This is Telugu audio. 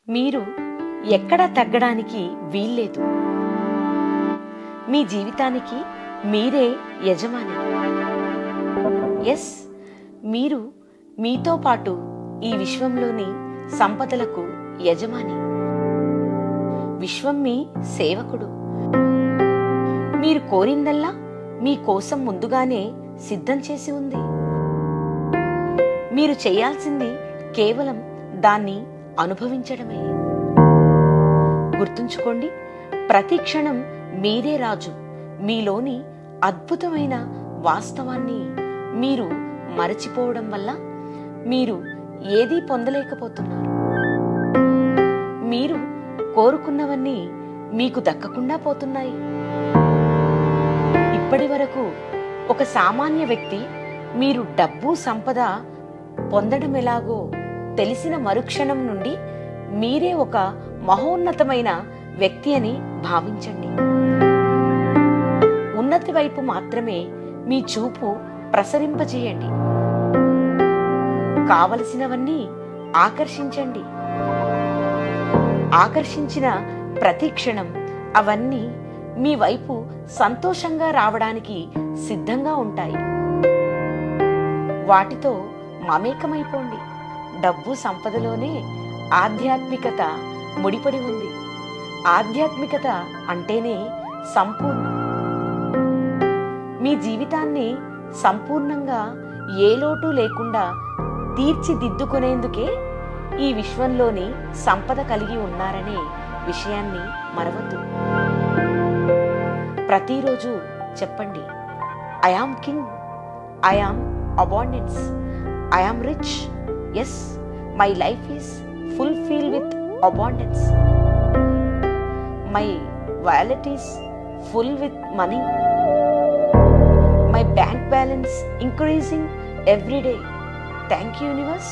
మీరు ఎక్కడా తగ్గడానికి వీల్లేదు. మీ జీవితానికి మీరే యజమాని. ఎస్, మీరు మీతో పాటు ఈ విశ్వంలోని సంపదలకు యజమాని. విశ్వం మీ సేవకుడు. మీరు కోరిందల్లా మీ కోసం ముందుగానే సిద్ధం చేసి ఉంది. మీరు చేయాల్సింది కేవలం దాన్ని అనుభవించడమే. గుర్తుంచుకోండి, ప్రతి క్షణం మీరే రాజు. మీలోని అద్భుతమైన వాస్తవాన్ని మీరు మరచిపోవడం వల్ల మీరు ఏదీ పొందలేకపోతున్నారు. మీరు కోరుకున్నవన్నీ మీకు దక్కకుండా పోతున్నాయి. ఇప్పటి వరకు ఒక సామాన్య వ్యక్తి మీరు డబ్బు సంపద పొందడం ఎలాగో తెలిసిన మరుక్షణం నుండి మీరే ఒక మహోన్నతమైన వ్యక్తి అని భావించండి. ఉన్నతి వైపు మాత్రమే మీ చూపు ప్రసరింపజేయండి. కావలసినవన్నీ ఆకర్షించండి. ఆకర్షించిన ప్రతి క్షణం అవన్నీ మీ వైపు సంతోషంగా రావడానికి సిద్ధంగా ఉంటాయి. వాటితో మమేకమైపోండి. డబ్బు సంపదలోనే ఆధ్యాత్మికత ముడిపడి ఉంది. ఆధ్యాత్మికత అంటేనే సంపూర్ణం. మీ జీవితాన్ని సంపూర్ణంగా ఏ లోటు లేకుండా తీర్చిదిద్దుకునేందుకే ఈ విశ్వంలోని సంపద కలిగి ఉన్నారనే విషయాన్ని మరవద్దు. ప్రతిరోజు చెప్పండి, I am king, I am abundance, I am rich. Yes, my life is fulfilled with abundance. My wallet is full with money. My bank balance increasing every day. Thank you, universe.